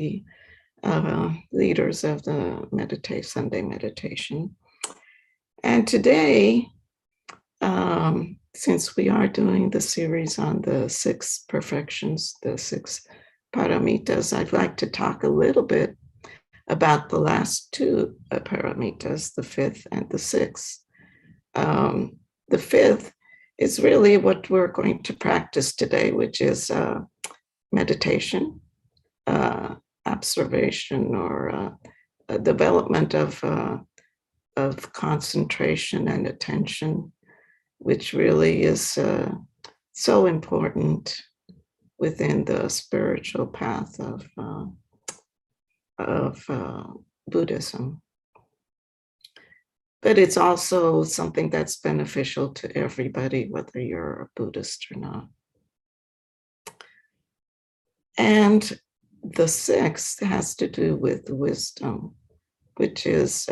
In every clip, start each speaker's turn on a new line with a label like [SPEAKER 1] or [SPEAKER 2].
[SPEAKER 1] the leaders of the Sunday meditation. And today, since we are doing the series on the 6 perfections, the 6 paramitas, I'd like to talk a little bit about the last 2 paramitas, the 5th and the 6th. The 5th is really what we're going to practice today, which is meditation, observation, or a development of concentration and attention, which really is so important within the spiritual path of Buddhism. But it's also something that's beneficial to everybody, whether you're a Buddhist or not. And the 6th has to do with wisdom, which is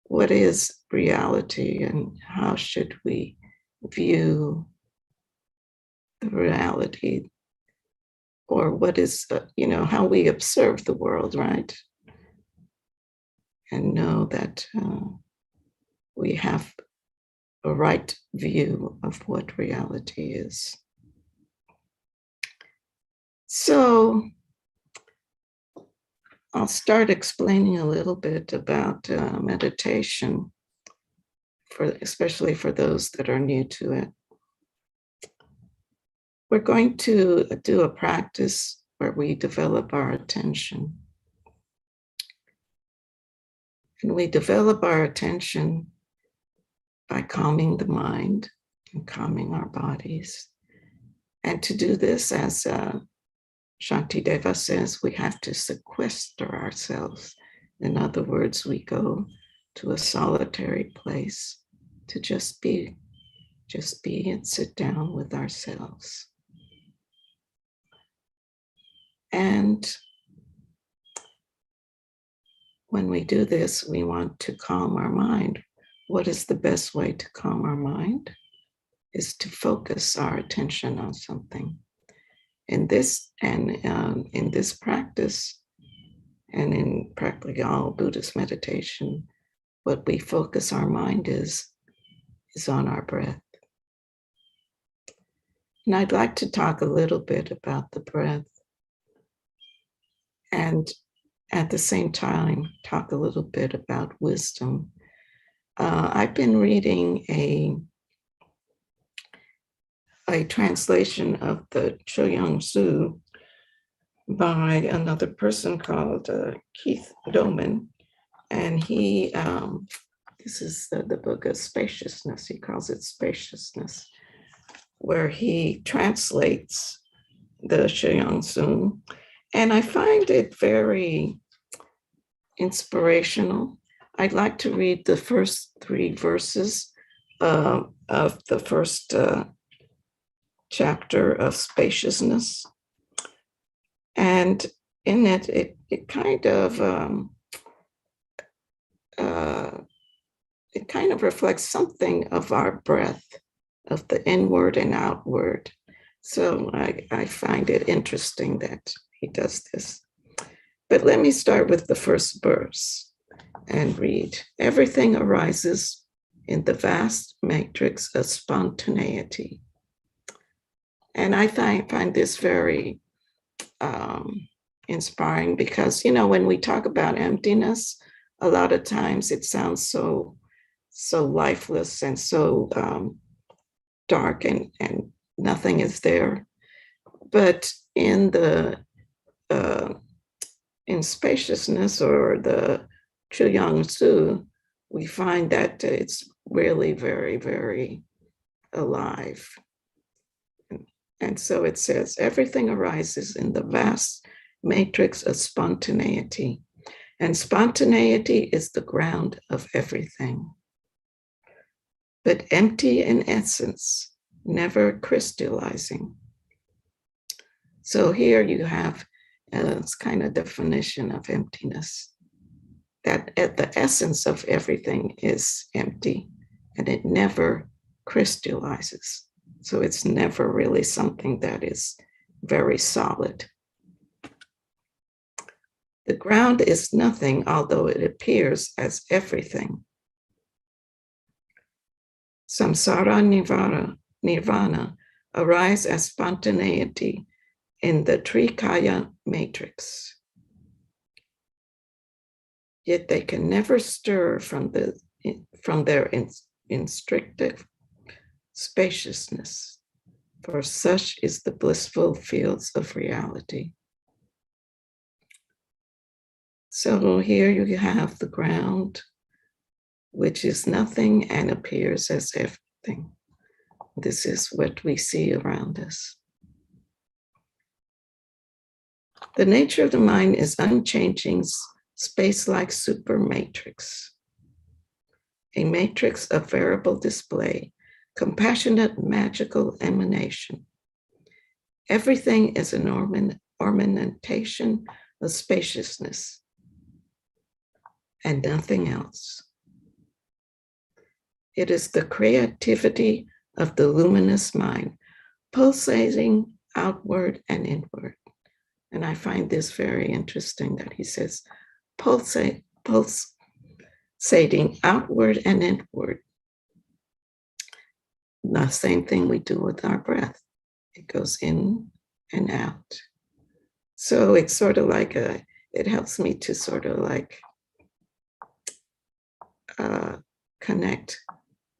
[SPEAKER 1] what is reality and how should we view the reality, or what is, how we observe the world, right? And know that we have a right view of what reality is. So I'll start explaining a little bit about meditation, especially for those that are new to it. We're going to do a practice where we develop our attention. And we develop our attention by calming the mind and calming our bodies. And to do this, as Shantideva says, we have to sequester ourselves. In other words, we go to a solitary place to just be and sit down with ourselves. And when we do this, we want to calm our mind. What is the best way to calm our mind? Is to focus our attention on something. In this practice, and in practically all Buddhist meditation, what we focus our mind is on our breath. And I'd like to talk a little bit about the breath, and at the same time, talk a little bit about wisdom. I've been reading a translation of the Choyang Tzu by another person called Keith Doman, and he, this is the book of Spaciousness, he calls it Spaciousness, where he translates the Choyang Tzu. And I find it very inspirational. I'd like to read the first 3 verses of the first chapter of Spaciousness. And in it kind of reflects something of our breath, of the inward and outward. So I find it interesting that he does this. But let me start with the first verse and read. Everything arises in the vast matrix of spontaneity. And I find this very inspiring because, when we talk about emptiness, a lot of times it sounds so lifeless and so dark and nothing is there. But in spaciousness, or the Choyang Tzu, we find that it's really very, very alive. And so it says, everything arises in the vast matrix of spontaneity. And spontaneity is the ground of everything. But empty in essence, never crystallizing. So here you have this kind of definition of emptiness, that at the essence of everything is empty and it never crystallizes. So it's never really something that is very solid. The ground is nothing, although it appears as everything. Samsara nirvana arise as spontaneity in the Trikaya matrix. Yet they can never stir from their instinctive spaciousness, for such is the blissful fields of reality. So here you have the ground, which is nothing and appears as everything. This is what we see around us. The nature of the mind is unchanging, space-like super matrix, a matrix of variable display, compassionate magical emanation. Everything is an ornamentation of spaciousness and nothing else. It is the creativity of the luminous mind, pulsating outward and inward. And I find this very interesting that he says, pulsating outward and inward. The same thing we do with our breath. It goes in and out. So it's sort of like it helps me to sort of like connect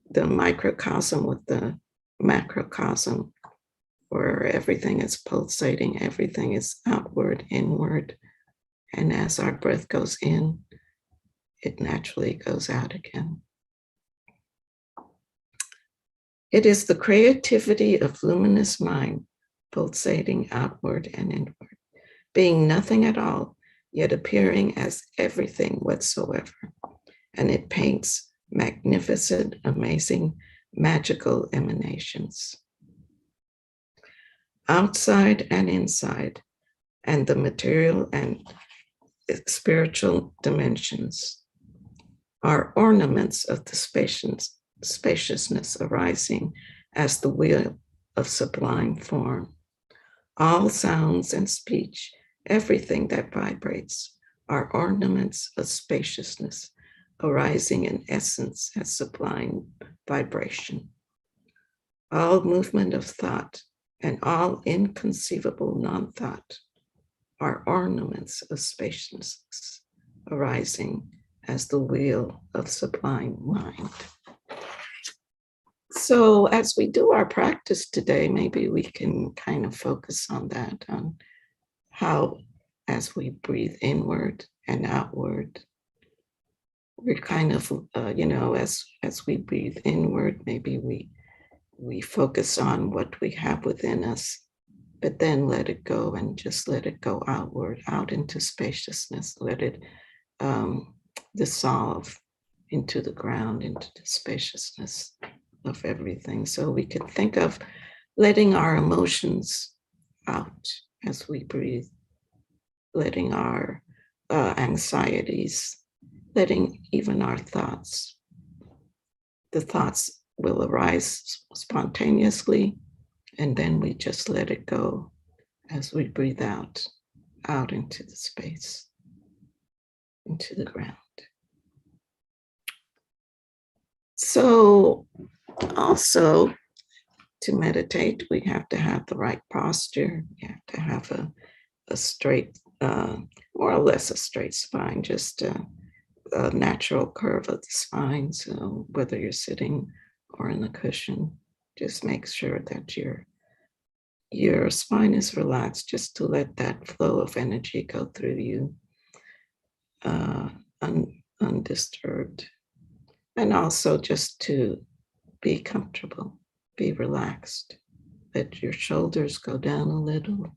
[SPEAKER 1] the microcosm with the macrocosm, where everything is pulsating, everything is outward, inward. And as our breath goes in, it naturally goes out again. It is the creativity of luminous mind, pulsating outward and inward, being nothing at all, yet appearing as everything whatsoever. And it paints magnificent, amazing, magical emanations. Outside and inside, and the material and spiritual dimensions are ornaments of the spaciousness arising as the wheel of sublime form. All sounds and speech, everything that vibrates, are ornaments of spaciousness arising in essence as sublime vibration. All movement of thought and all inconceivable non-thought are ornaments of spaciousness arising as the wheel of sublime mind. So as we do our practice today, maybe we can kind of focus on that, on how as we breathe inward and outward, we're kind of, as we breathe inward, maybe we focus on what we have within us, but then let it go and just let it go outward, out into spaciousness, let it dissolve into the ground, into the spaciousness of everything. So we could think of letting our emotions out as we breathe, letting our anxieties, letting even our thoughts. The thoughts will arise spontaneously, and then we just let it go as we breathe out into the space, into the ground. So also, to meditate, we have to have the right posture. We have to have a straight, more or less a straight spine, just a natural curve of the spine. So whether you're sitting or in a cushion, just make sure that your spine is relaxed, just to let that flow of energy go through you undisturbed. And also just to be comfortable, be relaxed. Let your shoulders go down a little,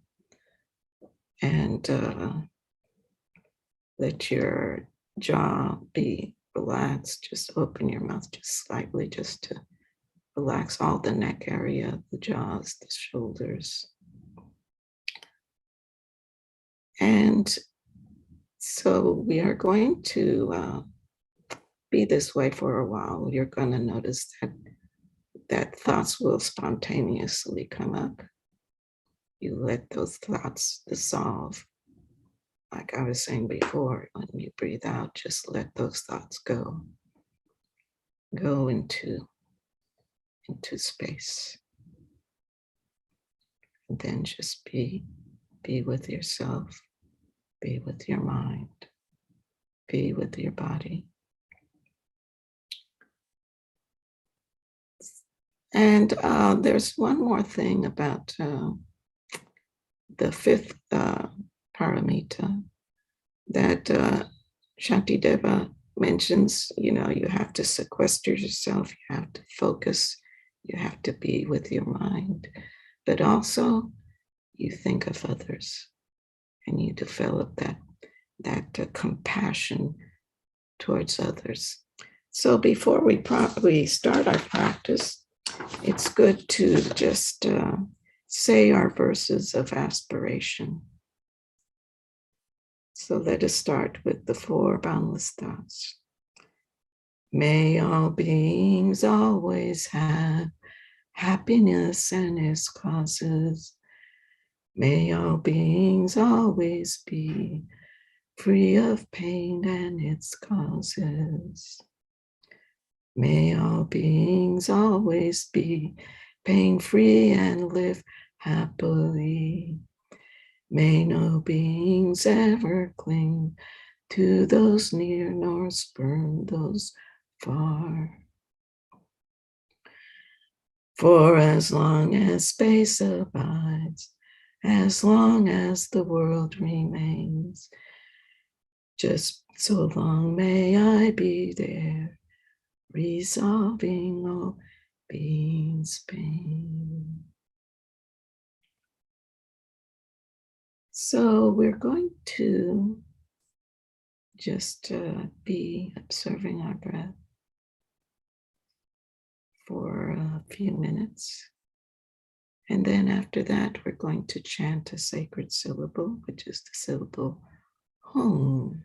[SPEAKER 1] and let your jaw be relaxed. Just open your mouth just slightly, just to relax all the neck area, the jaws, the shoulders. And so we are going to be this way for a while. You're going to notice that thoughts will spontaneously come up. You let those thoughts dissolve like I was saying before, when you breathe out, just let those thoughts go. Go into space. And then just be with yourself, be with your mind, be with your body. And there's one more thing about the fifth paramita that Shantideva mentions. You have to sequester yourself, you have to focus, you have to be with your mind, but also you think of others and you develop that compassion towards others. So before we start our practice, it's good to just say our verses of aspiration. So let us start with the 4 boundless thoughts. May all beings always have happiness and its causes. May all beings always be free of pain and its causes. May all beings always be pain-free and live happily. May no beings ever cling to those near nor spurn those far. For as long as space abides, as long as the world remains, just so long may I be there, resolving all beings' pain. So we're going to just be observing our breath for a few minutes. And then after that, we're going to chant a sacred syllable, which is the syllable home.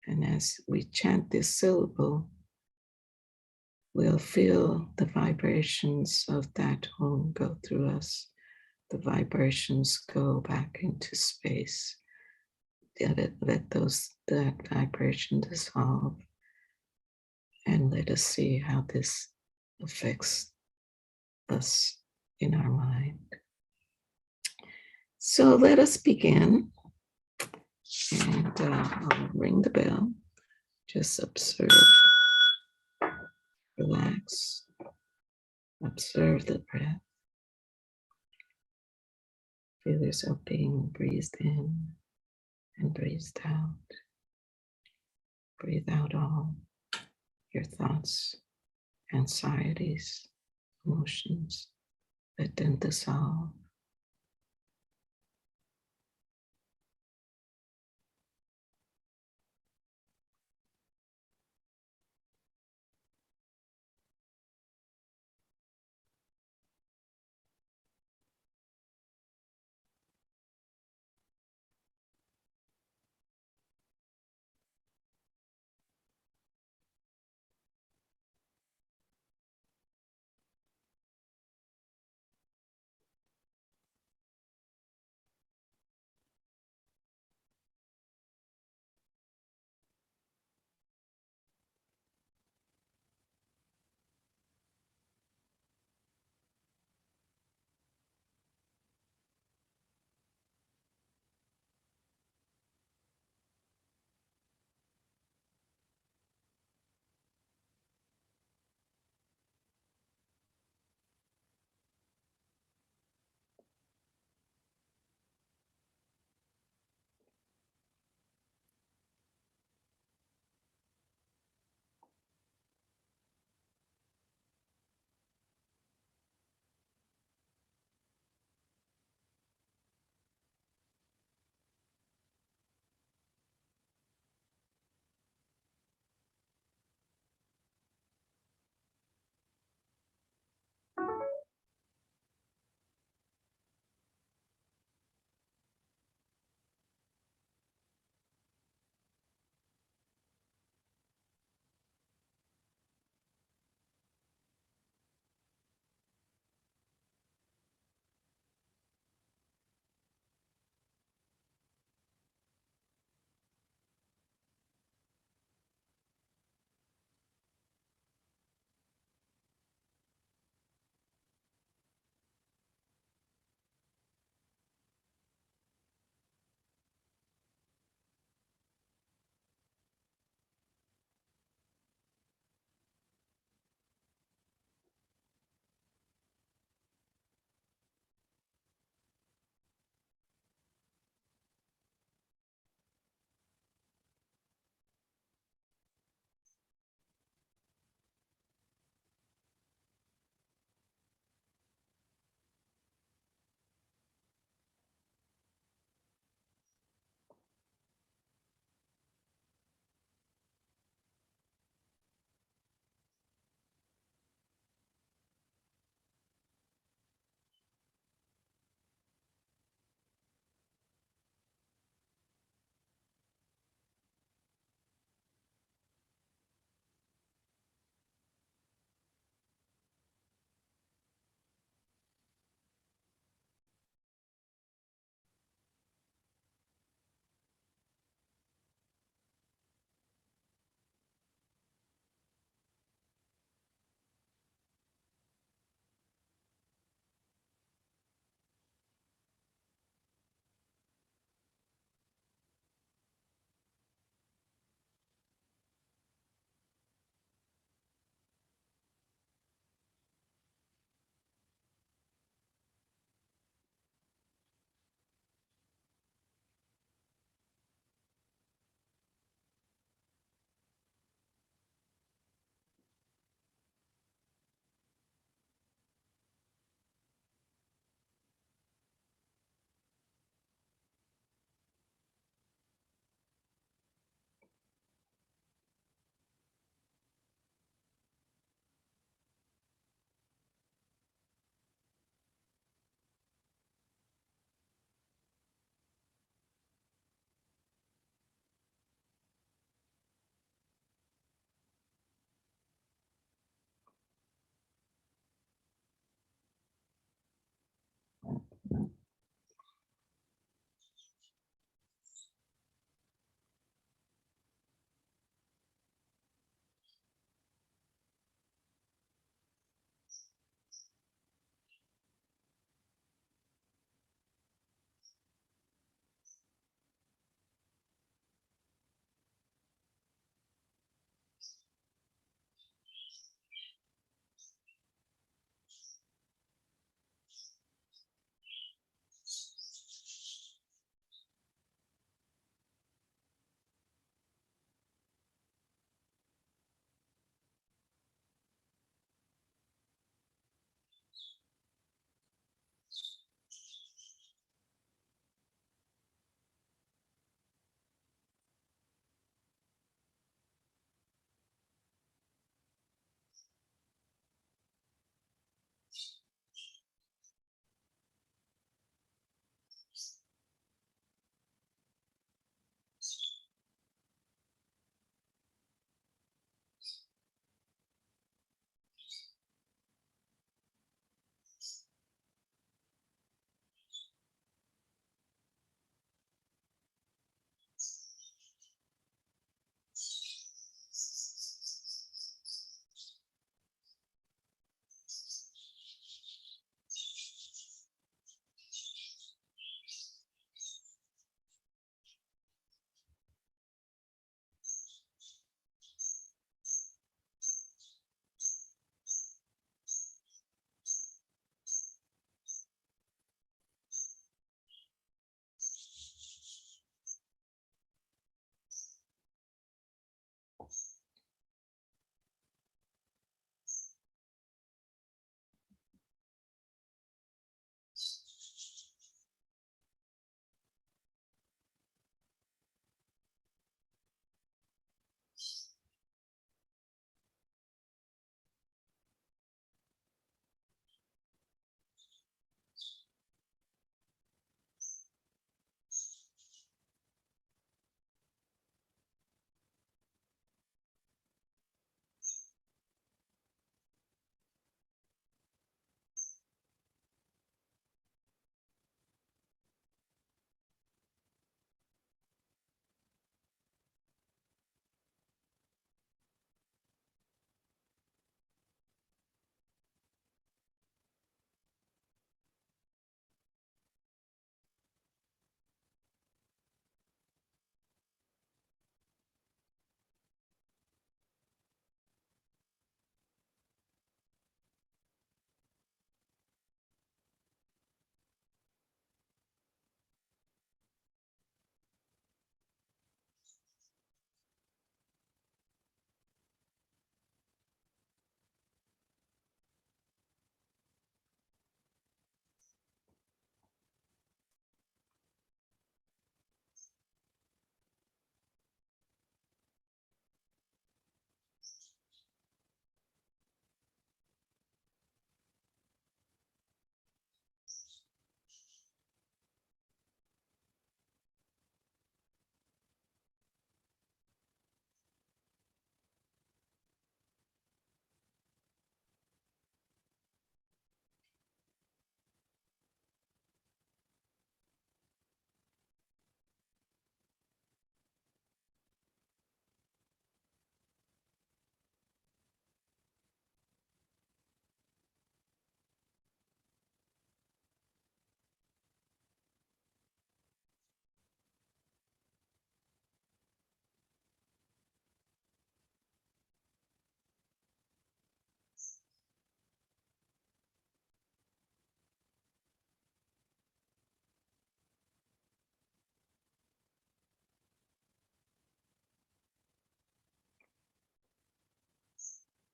[SPEAKER 1] And as we chant this syllable, we'll feel the vibrations of that home go through us. The vibrations go back into space. Let that vibration dissolve, and let us see how this affects us in our mind. So let us begin, and I'll ring the bell. Just observe, relax, observe the breath. Feel yourself being breathed in and breathed out. Breathe out all your thoughts, anxieties, emotions. Let them dissolve.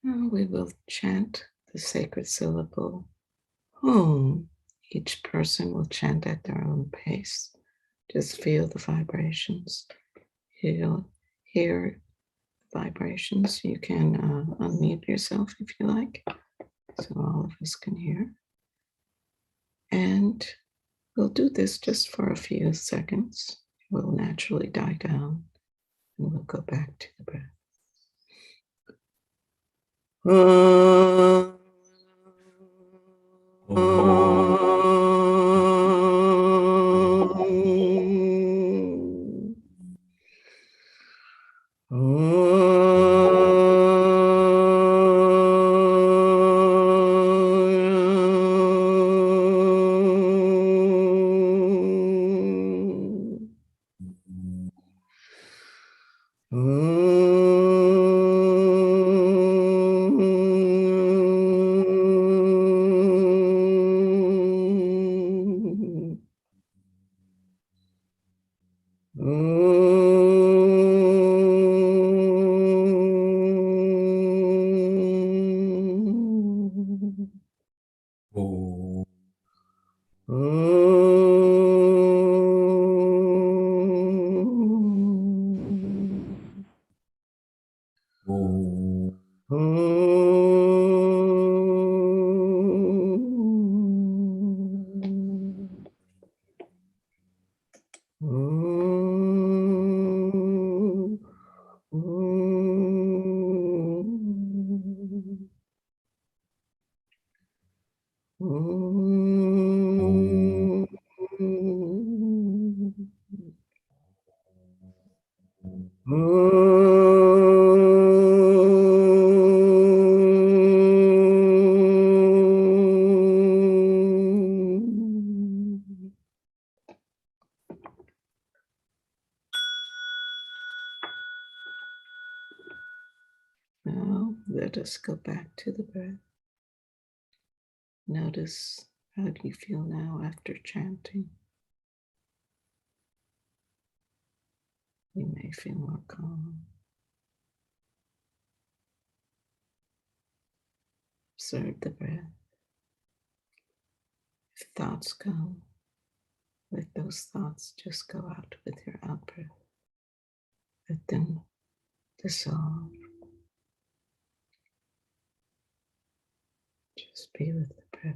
[SPEAKER 1] Now we will chant the sacred syllable home. Each person will chant at their own pace. Just feel the vibrations. Hear vibrations. You can unmute yourself if you like, so all of us can hear. And we'll do this just for a few seconds. It will naturally die down, and we'll go back to the breath. Now let us go back to the breath. Notice, how do you feel now after chanting? You may feel more calm. Observe the breath. If thoughts come, let those thoughts just go out with your out breath. Let them dissolve. Just be with the breath.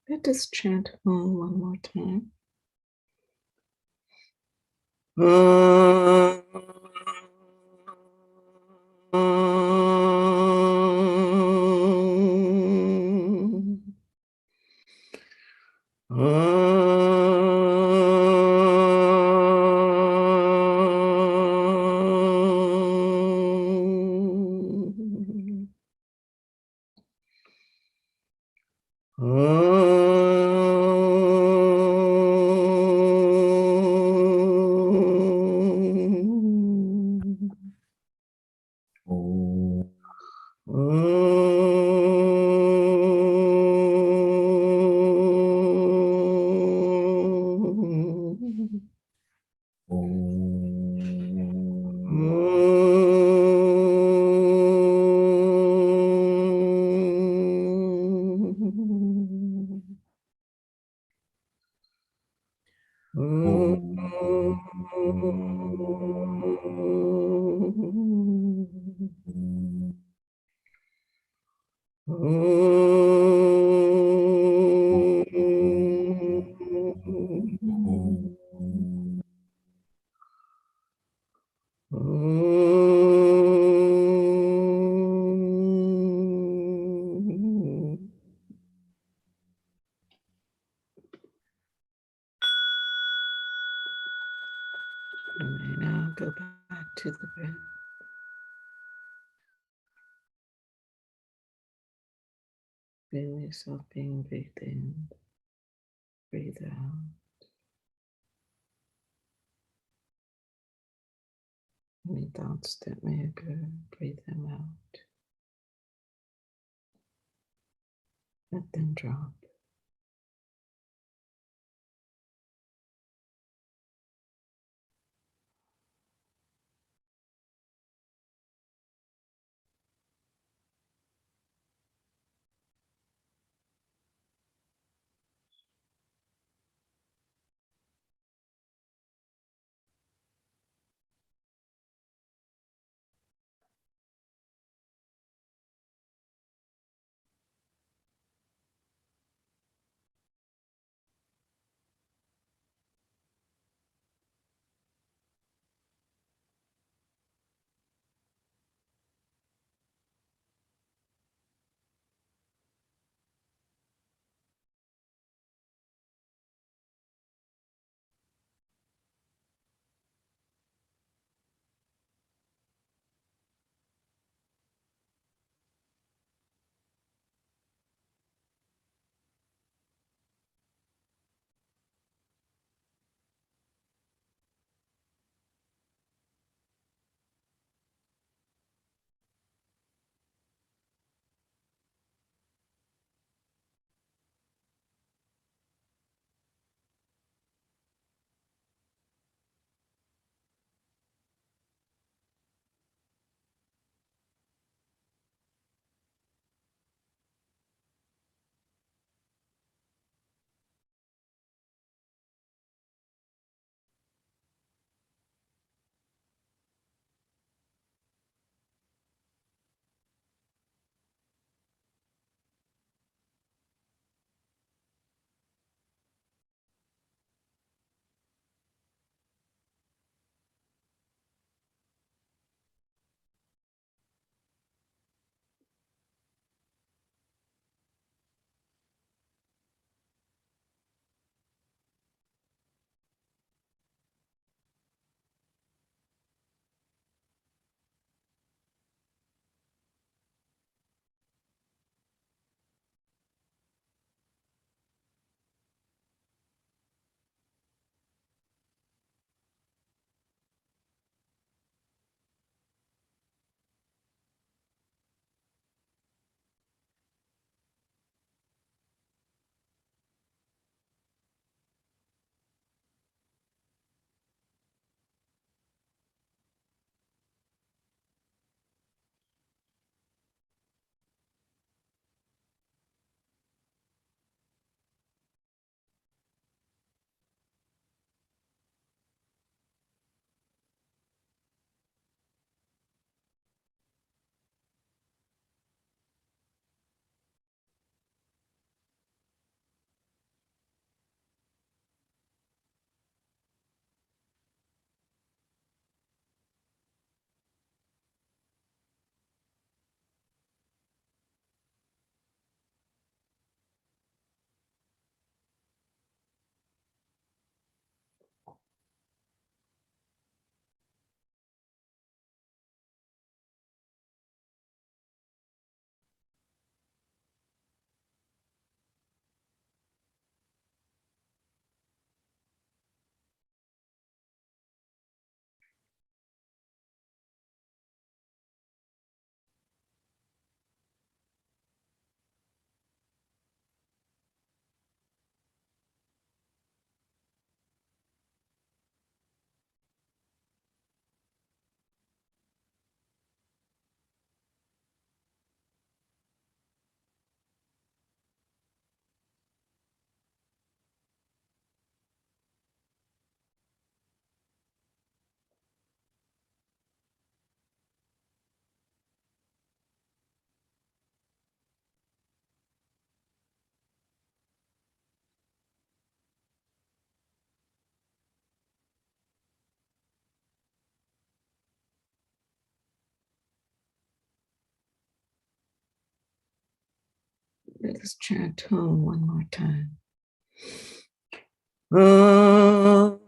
[SPEAKER 1] Let us chant home one more time. And now go back to the breath. Feel yourself being breathed in, breathe out. Any thoughts that may occur, breathe them out. Let them drop. Let's chant home one more time. Om.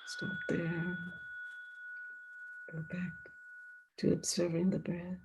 [SPEAKER 1] Stop there. Go back to observing the breath.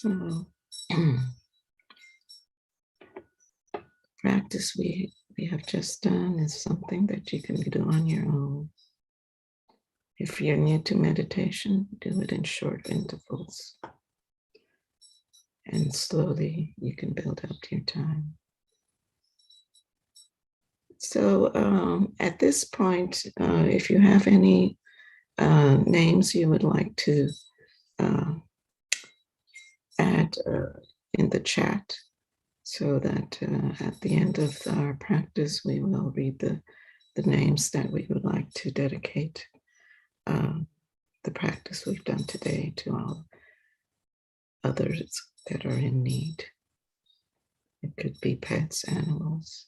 [SPEAKER 1] So practice we have just done is something that you can do on your own. If you're new to meditation, do it in short intervals. And slowly you can build up your time. So at this point, if you have any names you would like to add in the chat, so that at the end of our practice, we will read the names that we would like to dedicate the practice we've done today to all others that are in need. It could be pets, animals,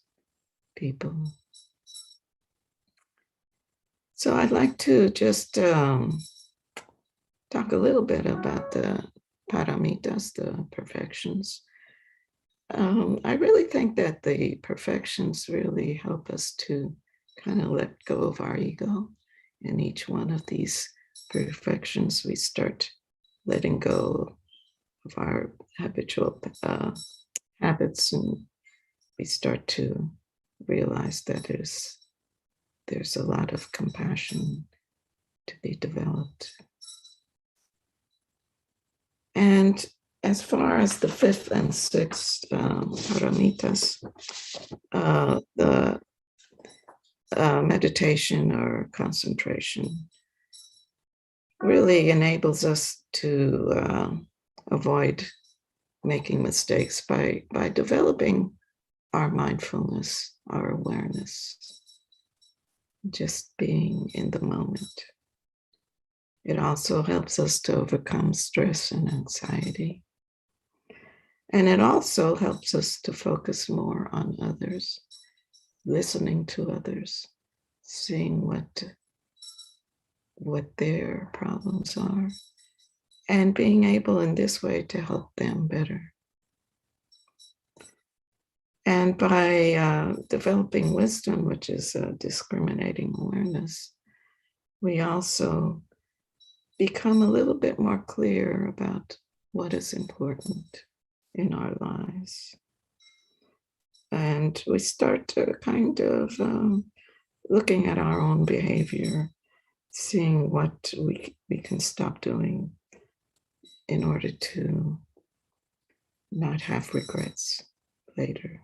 [SPEAKER 1] people. So I'd like to just talk a little bit about the paramitas, the perfections. I really think that the perfections really help us to kind of let go of our ego. In each one of these perfections, we start letting go of our habitual habits, and we start to realize that there's a lot of compassion to be developed. And as far as the fifth and sixth paramitas, the meditation or concentration really enables us to avoid making mistakes by developing our mindfulness, our awareness, just being in the moment. It also helps us to overcome stress and anxiety. And it also helps us to focus more on others, listening to others, seeing what their problems are, and being able in this way to help them better. And by developing wisdom, which is discriminating awareness, we also become a little bit more clear about what is important in our lives. And we start to kind of looking at our own behavior, seeing what we can stop doing in order to not have regrets later.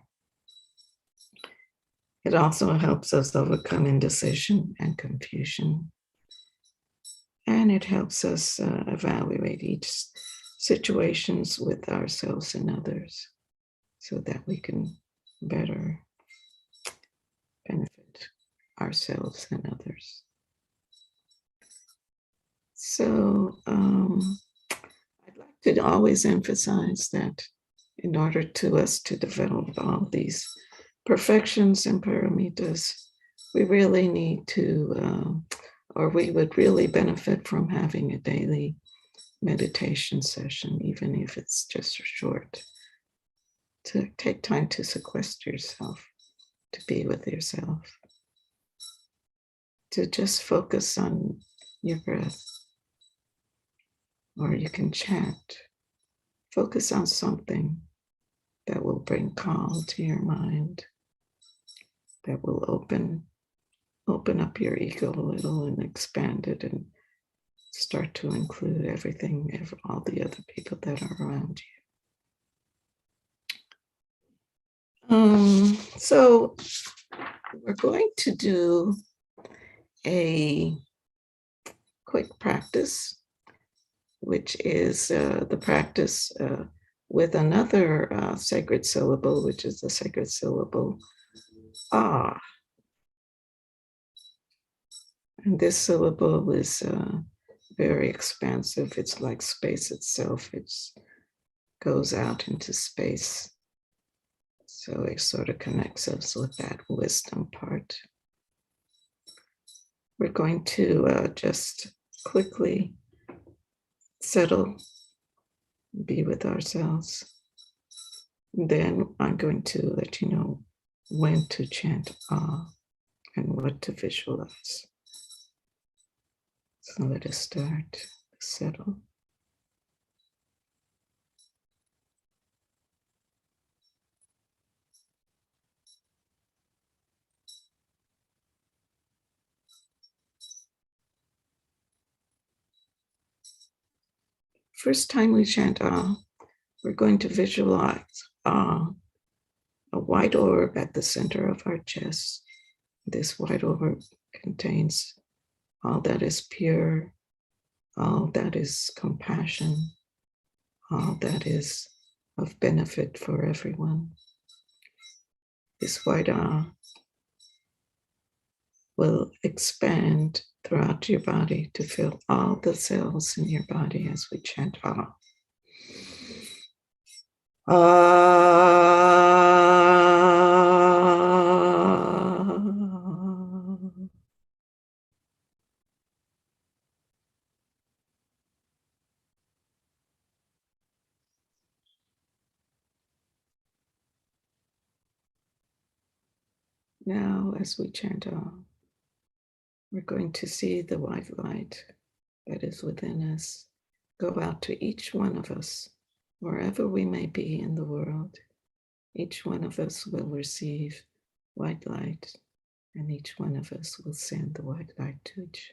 [SPEAKER 1] It also helps us overcome indecision and confusion. And it helps us evaluate each situations with ourselves and others so that we can better benefit ourselves and others. So I'd like to always emphasize that in order to us to develop all these perfections and paramitas, we really need to, or we would really benefit from having a daily meditation session, even if it's just short, to take time to sequester yourself, to be with yourself, to just focus on your breath. Or you can chant, focus on something that will bring calm to your mind, that will open up your ego a little and expand it and start to include everything, all the other people that are around you. So we're going to do a quick practice, which is the practice with another sacred syllable, which is the sacred syllable ah. And this syllable is very expansive. It's like space itself. It goes out into space. So it sort of connects us with that wisdom part. We're going to just quickly settle, be with ourselves. Then I'm going to let you know when to chant ah and what to visualize. So let us start, settle. first time we chant we're going to visualize a white orb at the center of our chest. This white orb contains all that is pure, all that is compassion, all that is of benefit for everyone. This white will expand throughout your body to fill all the cells in your body as we chant Ah. Now, as we chant we're going to see the white light that is within us go out to each one of us, wherever we may be in the world. Each one of us will receive white light, and each one of us will send the white light to each.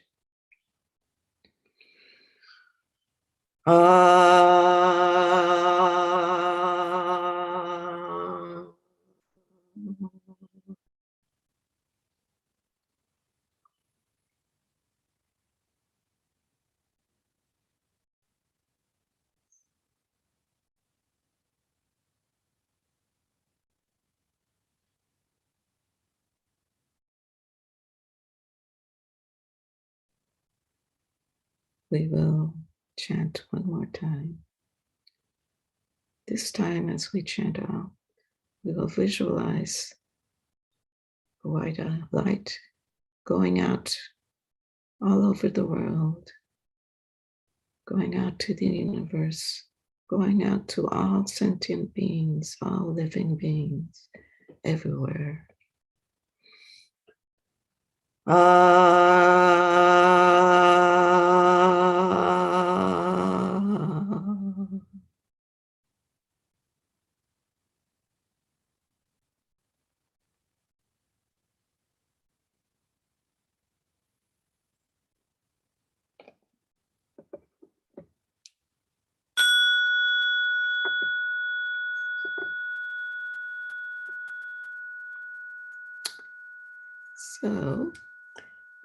[SPEAKER 1] We will chant one more time. This time, as we chant out, we will visualize the white light going out all over the world, going out to the universe, going out to all sentient beings, all living beings, everywhere. So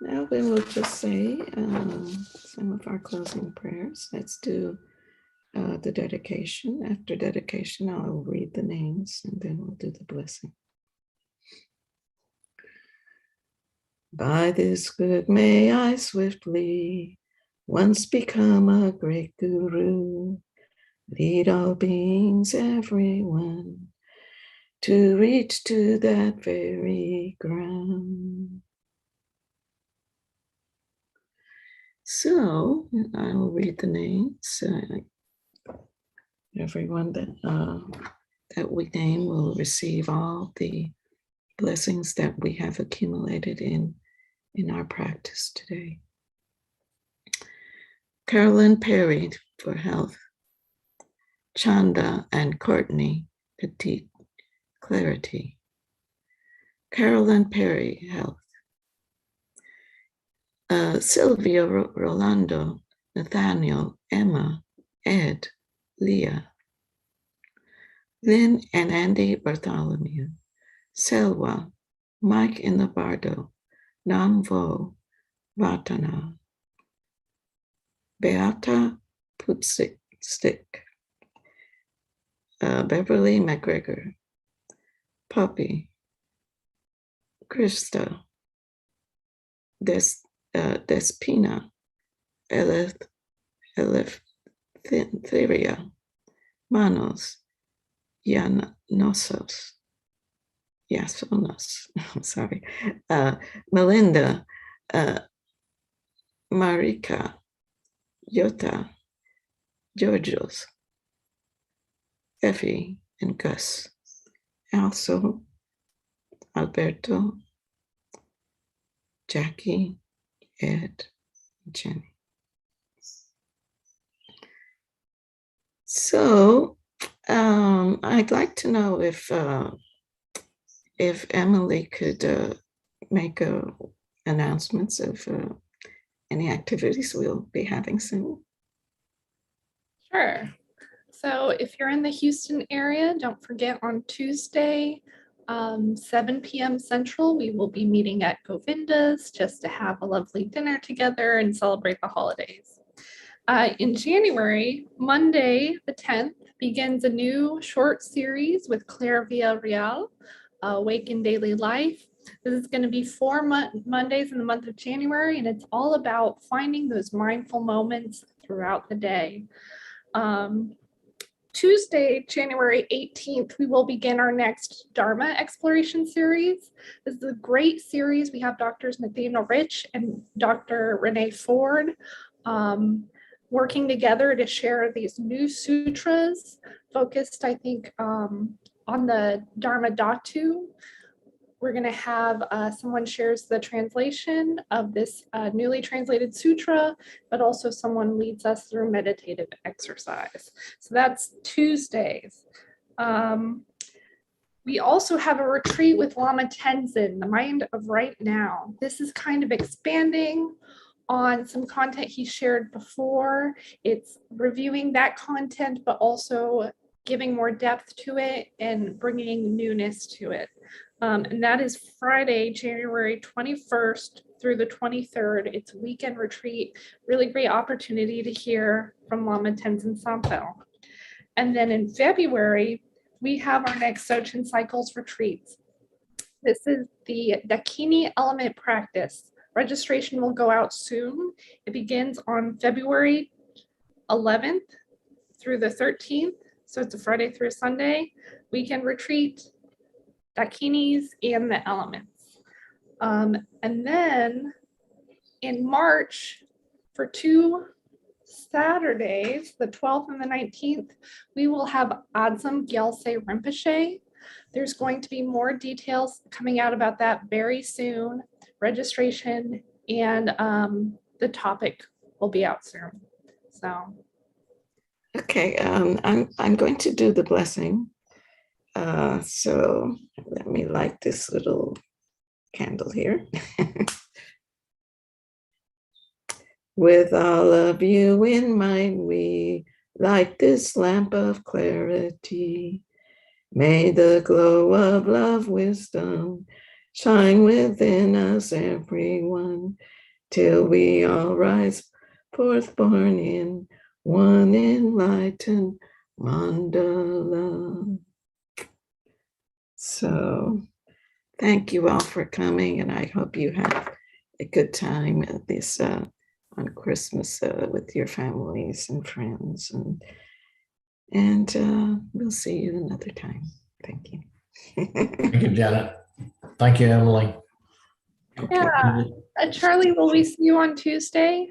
[SPEAKER 1] now we will just say some of our closing prayers. Let's do the dedication. After dedication, I'll read the names and then we'll do the blessing. By this good may I swiftly once become a great guru, lead all beings, everyone, to reach to that very ground. So I will read the names. Everyone that we name will receive all the blessings that we have accumulated in our practice today. Carolyn Perry for health. Chanda and Courtney Petit, clarity. Carolyn Perry, health. Sylvia Rolando, Nathaniel, Emma, Ed, Leah. Lynn and Andy Bartholomew. Selwa, Mike Inabardo, Namvo, Vatana. Beata Putsik, Beverly McGregor, Puppy, Krista, Despina, Eleftheria, Manos, Yasonos, I'm sorry, Melinda, Marika, Yota, Georgios, Effie, and Gus. Also, Alberto, Jackie, Ed, and Jenny. So I'd like to know if Emily could make announcements of any activities we'll be having soon.
[SPEAKER 2] Sure. So if you're in the Houston area, don't forget on Tuesday, 7 p.m. Central, we will be meeting at Govinda's just to have a lovely dinner together and celebrate the holidays. In January, Monday, the 10th, begins a new short series with Claire Villarreal, Awake in Daily Life. This is going to be 4 Mondays in the month of January, and it's all about finding those mindful moments throughout the day. Tuesday, January 18th, we will begin our next Dharma exploration series. This is a great series. We have Drs. Nathaniel Rich and Dr. Renee Ford working together to share these new sutras focused, I think, on the Dharma Dhatu. We're going to have someone shares the translation of this newly translated sutra, but also someone leads us through meditative exercise. So that's Tuesdays. We also have a retreat with Lama Tenzin, the Mind of Right Now. This is kind of expanding on some content he shared before. It's reviewing that content, but also giving more depth to it and bringing newness to it. And that is Friday, January 21st through the 23rd. It's a weekend retreat, really great opportunity to hear from Lama Tenzin Sampo. And then in February, we have our next Sochin Cycles retreats. This is the Dakini element practice. Registration will go out soon. It begins on February 11th through the 13th. So it's a Friday through Sunday weekend retreat, Dakinis and the elements. And then in March, for 2 Saturdays, the 12th and the 19th, we will have Adzam Gyaltse Rinpoche. There's going to be more details coming out about that very soon. Registration and the topic will be out soon. So.
[SPEAKER 1] Okay, I'm going to do the blessing. So let me light this little candle here. With all of you in mind, we light this lamp of clarity. May the glow of love, wisdom shine within us, everyone, till we all rise forth born in one enlightened mandala. So thank you all for coming, and I hope you have a good time at this on Christmas with your families and friends, and we'll see you another time. Thank you.
[SPEAKER 3] Thank you, Janet. Thank you, Emily.
[SPEAKER 2] Yeah, Charlie, will we see you on Tuesday?